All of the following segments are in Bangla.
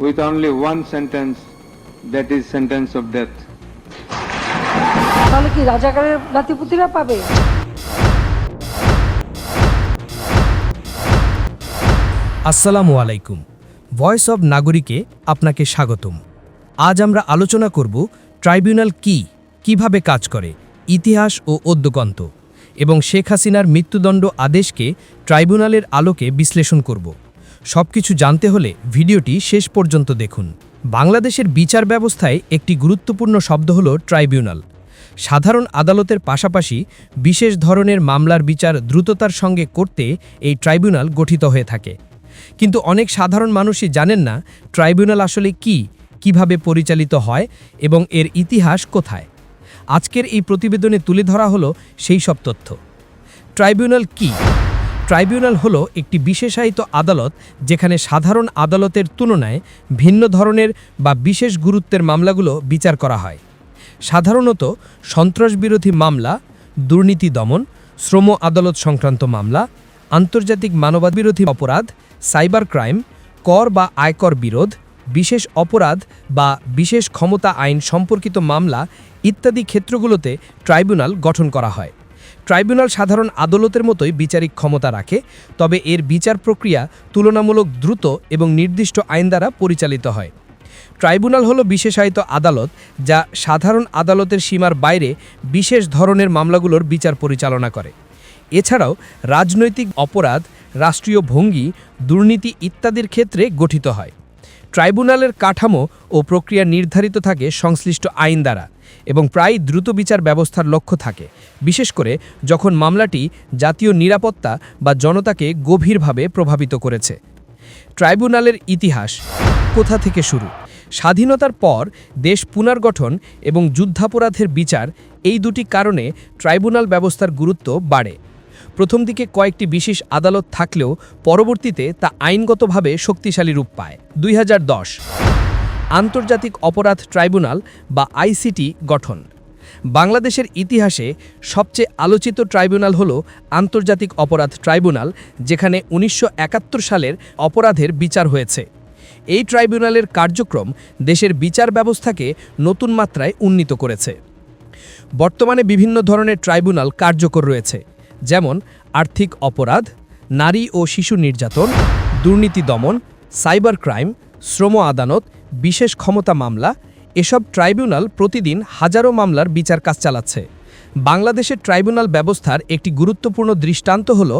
with only one sentence, that is sentence of death. তাহলে কি রাজাকারের নাতিপুতিরা পাবে? আসসালামু আলাইকুম। ভয়েস অব নাগরিকে আপনাকে স্বাগতম। আজ আমরা আলোচনা করব ট্রাইব্যুনাল কি, কিভাবে কাজ করে, ইতিহাস ও অদ্যকন্ত, এবং শেখ হাসিনার মৃত্যুদণ্ড আদেশকে ট্রাইব্যুনালের আলোকে বিশ্লেষণ করব। সবকিছু জানতে হলে ভিডিওটি শেষ পর্যন্ত দেখুন। বাংলাদেশের বিচার ব্যবস্থায় একটি গুরুত্বপূর্ণ শব্দ হল ট্রাইব্যুনাল। সাধারণ আদালতের পাশাপাশি বিশেষ ধরনের মামলার বিচার দ্রুততার সঙ্গে করতে এই ট্রাইব্যুনাল গঠিত হয়ে থাকে। কিন্তু অনেক সাধারণ মানুষই জানেন না ট্রাইব্যুনাল আসলে কি, কিভাবে পরিচালিত হয় এবং এর ইতিহাস কোথায়। আজকের এই প্রতিবেদনে তুলে ধরা হলো সেই সব তথ্য। ট্রাইব্যুনাল কি? ট্রাইব্যুনাল হলো একটি বিশেষায়িত আদালত যেখানে সাধারণ আদালতের তুলনায় ভিন্ন ধরনের বা বিশেষ গুরুত্বের মামলাগুলো বিচার করা হয়। সাধারণত সন্ত্রাসবিরোধী মামলা, দুর্নীতি দমন, শ্রম আদালত সংক্রান্ত মামলা, আন্তর্জাতিক মানবাধিকারবিরোধী অপরাধ, সাইবার ক্রাইম, কর বা আয়কর বিরোধ, বিশেষ অপরাধ বা বিশেষ ক্ষমতা আইন সম্পর্কিত মামলা ইত্যাদি ক্ষেত্রগুলোতে ট্রাইব্যুনাল গঠন করা হয়। ট্রাইব্যুনাল সাধারণ আদালতের মতোই বিচারিক ক্ষমতা রাখে, তবে এর বিচার প্রক্রিয়া তুলনামূলক দ্রুত এবং নির্দিষ্ট আইন দ্বারা পরিচালিত হয়। ট্রাইব্যুনাল হলো বিশেষায়িত আদালত যা সাধারণ আদালতের সীমার বাইরে বিশেষ ধরনের মামলাগুলোর বিচার পরিচালনা করে। এছাড়াও রাজনৈতিক অপরাধ, রাষ্ট্রীয় ভঙ্গি, দুর্নীতি ইত্যাদির ক্ষেত্রে গঠিত হয়। ট্রাইব্যুনালের কাঠামো ও প্রক্রিয়া নির্ধারিত থাকে সংশ্লিষ্ট আইন দ্বারা এবং প্রায় দ্রুত বিচার ব্যবস্থার লক্ষ্য থাকে, বিশেষ করে যখন মামলাটি জাতীয় নিরাপত্তা বা জনতাকে গভীরভাবে প্রভাবিত করেছে। ট্রাইব্যুনালের ইতিহাস কোথা থেকে শুরু? স্বাধীনতার পর দেশ পুনর্গঠন এবং যুদ্ধাপরাধের বিচার, এই দুটি কারণে ট্রাইব্যুনাল ব্যবস্থার গুরুত্ব বাড়ে। প্রথম দিকে কয়েকটি বিশেষ আদালত থাকলেও পরবর্তীতে তা আইনগতভাবে শক্তিশালী রূপ পায়। 2010 আন্তর্জাতিক অপরাধ ট্রাইব্যুনাল বা আইসিটি গঠন। বাংলাদেশের ইতিহাসে সবচেয়ে আলোচিত ট্রাইব্যুনাল হল আন্তর্জাতিক অপরাধ ট্রাইব্যুনাল, যেখানে 1971 সালের অপরাধের বিচার হয়েছে। এই ট্রাইব্যুনালের কার্যক্রম দেশের বিচার ব্যবস্থাকে নতুন মাত্রায় উন্নীত করেছে। বর্তমানে বিভিন্ন ধরনের ট্রাইব্যুনাল কার্যকর রয়েছে, যেমন আর্থিক অপরাধ, নারী ও শিশু নির্যাতন, দুর্নীতি দমন, সাইবার ক্রাইম, শ্রম আদালত, বিশেষ ক্ষমতা মামলা। এসব ট্রাইব্যুনাল প্রতিদিন হাজারো মামলার বিচার কাজ চালাচ্ছে। বাংলাদেশের ট্রাইব্যুনাল ব্যবস্থার একটি গুরুত্বপূর্ণ দৃষ্টান্ত হল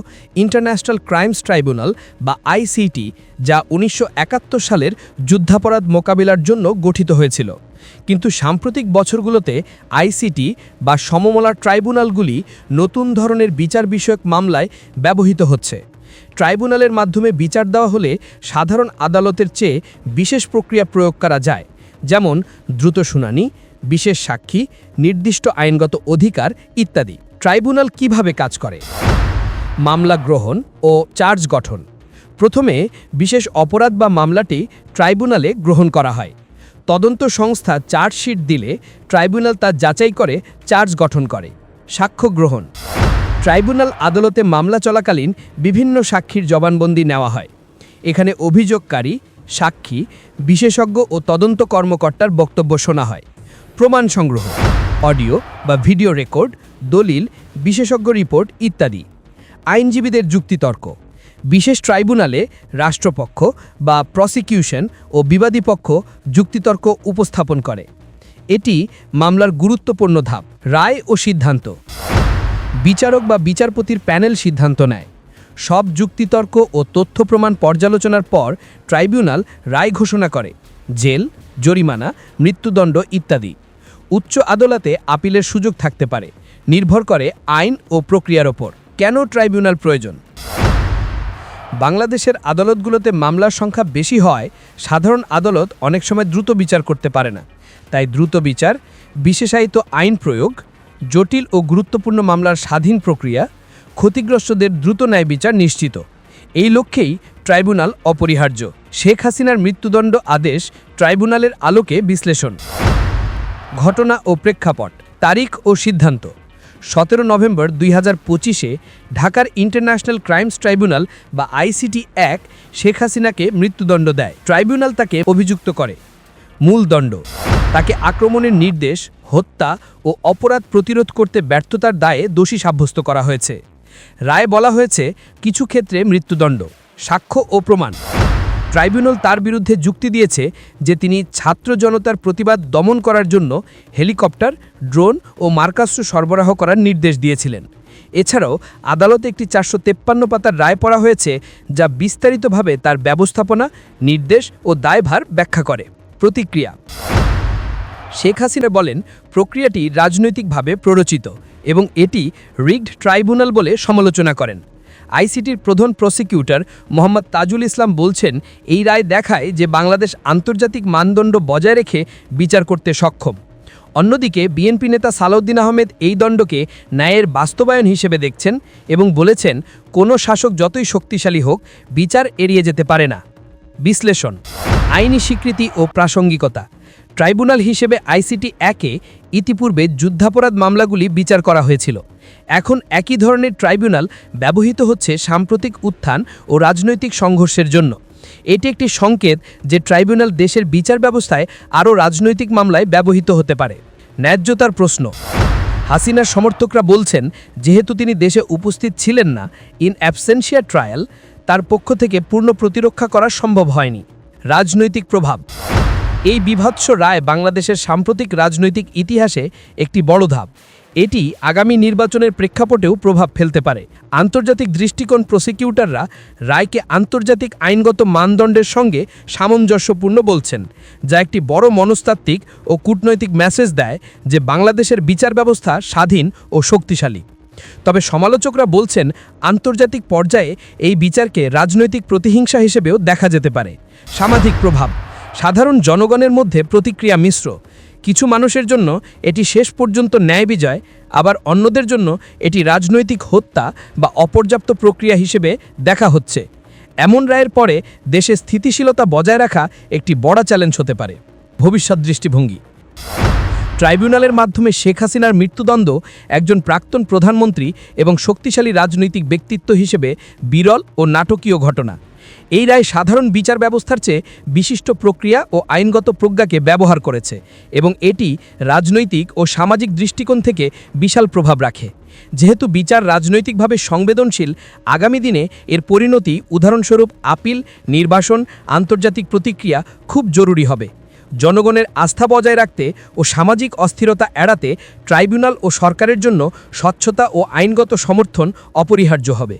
ইন্টারন্যাশনাল ক্রাইমস ট্রাইব্যুনাল বা আইসিটি, যা 1971 সালের যুদ্ধাপরাধ মোকাবিলার জন্য গঠিত হয়েছিল। কিন্তু সাম্প্রতিক বছরগুলোতে আইসিটি বা সমমনা ট্রাইব্যুনালগুলি নতুন ধরনের বিচার বিষয়ক মামলায় ব্যবহৃত হচ্ছে। ট্রাইব্যুনালের মাধ্যমে বিচার দেওয়া হলে সাধারণ আদালতের চেয়ে বিশেষ প্রক্রিয়া প্রয়োগ করা যায়, যেমন দ্রুত শুনানি, বিশেষ সাক্ষী, নির্দিষ্ট আইনগত অধিকার ইত্যাদি। ট্রাইব্যুনাল কিভাবে কাজ করে? মামলা গ্রহণ ও চার্জ গঠন। প্রথমে বিশেষ অপরাধ বা মামলাটি ট্রাইব্যুনালে গ্রহণ করা হয়। তদন্ত সংস্থা চার্জশিট দিলে ট্রাইব্যুনাল তা যাচাই করে চার্জ গঠন করে। সাক্ষ্য গ্রহণ। ট্রাইব্যুনাল আদালতে মামলা চলাকালীন বিভিন্ন সাক্ষীর জবানবন্দি নেওয়া হয়। এখানে অভিযোগকারী, সাক্ষী, বিশেষজ্ঞ ও তদন্ত কর্মকর্তার বক্তব্য শোনা হয়। প্রমাণ সংগ্রহ, অডিও বা ভিডিও রেকর্ড, দলিল, বিশেষজ্ঞ রিপোর্ট ইত্যাদি। আইনজীবীদের যুক্তিতর্ক। বিশেষ ট্রাইব্যুনালে রাষ্ট্রপক্ষ বা প্রসিকিউশন ও বিবাদী পক্ষ যুক্তিতর্ক উপস্থাপন করে। এটি মামলার গুরুত্বপূর্ণ ধাপ। রায় ও সিদ্ধান্ত। বিচারক বা বিচারপতির প্যানেল সিদ্ধান্ত নেয়। সব যুক্তিতর্ক ও তথ্য প্রমাণ পর্যালোচনার পর ট্রাইব্যুনাল রায় ঘোষণা করে, জেল, জরিমানা, মৃত্যুদণ্ড ইত্যাদি। উচ্চ আদালতে আপিলের সুযোগ থাকতে পারে, নির্ভর করে আইন ও প্রক্রিয়ার ওপর। কেন ট্রাইব্যুনাল প্রয়োজন? বাংলাদেশের আদালতগুলোতে মামলার সংখ্যা বেশি হয় সাধারণ আদালত অনেক সময় দ্রুত বিচার করতে পারে না। তাই দ্রুত বিচার, বিশেষায়িত আইন প্রয়োগ, জটিল ও গুরুত্বপূর্ণ মামলার স্বাধীন প্রক্রিয়া, ক্ষতিগ্রস্তদের দ্রুত ন্যায় বিচার নিশ্চিত, এই লক্ষ্যেই ট্রাইব্যুনাল অপরিহার্য। শেখ হাসিনার মৃত্যুদণ্ড আদেশ ট্রাইব্যুনালের আলোকে বিশ্লেষণ। ঘটনা ও প্রেক্ষাপট, তারিখ ও সিদ্ধান্ত। 17 নভেম্বর 2025-এ ঢাকার ইন্টারন্যাশনাল ক্রাইমস ট্রাইব্যুনাল বা আইসিটি 1 শেখ হাসিনাকে মৃত্যুদণ্ড দেয়। ট্রাইব্যুনাল তাকে অভিযুক্ত করে মূল দণ্ড, তাকে আক্রমণের নির্দেশ, হত্যা ও অপরাধ প্রতিরোধ করতে ব্যর্থতার দায়ে দোষী সাব্যস্ত করা হয়েছে। রায়ে বলা হয়েছে কিছু ক্ষেত্রে মৃত্যুদণ্ড। সাক্ষ্য ও প্রমাণ: ট্রাইব্যুনাল তার বিরুদ্ধে যুক্তি দিয়েছে যে তিনি ছাত্র জনতার প্রতিবাদ দমন করার জন্য হেলিকপ্টার, ড্রোন ও মারকাস্ত্র সরবরাহ করার নির্দেশ দিয়েছিলেন। এছাড়াও আদালতে একটি 453 পাতার রায় পড়া হয়েছে যা বিস্তারিতভাবে তার ব্যবস্থাপনা, নির্দেশ ও দায়ভার ব্যাখ্যা করে। প্রতিক্রিয়া: শেখ হাসিনা বলেন প্রক্রিয়াটি রাজনৈতিকভাবে প্ররোচিত এবং এটি রিগড ট্রাইব্যুনাল বলে সমালোচনা করেন। আইসিটির প্রধান প্রসিকিউটর মোহাম্মদ তাজুল ইসলাম বলছেন এই রায় দেখায় যে বাংলাদেশ আন্তর্জাতিক মানদণ্ড বজায় রেখে বিচার করতে সক্ষম। অন্যদিকে বিএনপি নেতা সালাউদ্দিন আহমেদ এই দণ্ডকে ন্যায়ের বাস্তবায়ন হিসেবে দেখছেন এবং বলেছেন কোনো শাসক যতই শক্তিশালী হোক বিচার এড়িয়ে যেতে পারে না। বিশ্লেষণ: আইনি স্বীকৃতি ও প্রাসঙ্গিকতা: ট্রাইব্যুনাল হিসেবে আইসিটি 1-এ ইতিপূর্বে যুদ্ধাপরাধ মামলাগুলি বিচার করা হয়েছিল। এখন একই ধরনের ট্রাইব্যুনাল ব্যবহৃত হচ্ছে সাম্প্রতিক উত্থান ও রাজনৈতিক সংঘর্ষের জন্য। এটি একটি সংকেত যে ট্রাইব্যুনাল দেশের বিচার ব্যবস্থায় আরও রাজনৈতিক মামলায় ব্যবহৃত হতে পারে। ন্যায্যতার প্রশ্ন: হাসিনার সমর্থকরা বলছেন যেহেতু তিনি দেশে উপস্থিত ছিলেন না, ইন অ্যাবসেন্সিয়া ট্রায়াল, তার পক্ষ থেকে পূর্ণ প্রতিরক্ষা করা সম্ভব হয়নি। রাজনৈতিক প্রভাব: এই বিভৎস রায় বাংলাদেশের সাম্প্রতিক রাজনৈতিক ইতিহাসে একটি বড় ধাপ। এটি আগামী নির্বাচনের প্রেক্ষাপটেও প্রভাব ফেলতে পারে। আন্তর্জাতিক দৃষ্টিকোণ: প্রসিকিউটররা রায়কে আন্তর্জাতিক আইনগত মানদণ্ডের সঙ্গে সামঞ্জস্যপূর্ণ বলছেন, যা একটি বড় মনস্তাত্ত্বিক ও কূটনৈতিক মেসেজ দেয় যে বাংলাদেশের বিচার ব্যবস্থা স্বাধীন ও শক্তিশালী। তবে সমালোচকরা বলছেন আন্তর্জাতিক পর্যায়ে এই বিচারকে রাজনৈতিক প্রতিহিংসা হিসেবেও দেখা যেতে পারে। সামাজিক প্রভাব: সাধারণ জনগণের মধ্যে প্রতিক্রিয়া মিশ্র। কিছু মানুষের জন্য এটি শেষ পর্যন্ত ন্যায় বিজয়, আবার অন্যদের জন্য এটি রাজনৈতিক হত্যা বা অপর্যাপ্ত প্রক্রিয়া হিসেবে দেখা হচ্ছে। এমন রায়ের পরে দেশে স্থিতিশীলতা বজায় রাখা একটি বড় চ্যালেঞ্জ হতে পারে। ভবিষ্যৎ দৃষ্টিভঙ্গি: ট্রাইব্যুনালের মাধ্যমে শেখ হাসিনার মৃত্যুদণ্ড একজন প্রাক্তন প্রধানমন্ত্রী এবং শক্তিশালী রাজনৈতিক ব্যক্তিত্ব হিসেবে বিরল ও নাটকীয় ঘটনা। এই রায় সাধারণ বিচার ব্যবস্থার চেয়ে বিশিষ্ট প্রক্রিয়া ও আইনগত প্রজ্ঞাকে ব্যবহার করেছে এবং এটি রাজনৈতিক ও সামাজিক দৃষ্টিকোণ থেকে বিশাল প্রভাব রাখে। যেহেতু বিচার রাজনৈতিকভাবে সংবেদনশীল, আগামী দিনে এর পরিণতি, উদাহরণস্বরূপ আপিল, নির্বাসন, আন্তর্জাতিক প্রতিক্রিয়া খুব জরুরি হবে। জনগণের আস্থা বজায় রাখতে ও সামাজিক অস্থিরতা এড়াতে ট্রাইব্যুনাল ও সরকারের জন্য স্বচ্ছতা ও আইনগত সমর্থন অপরিহার্য হবে।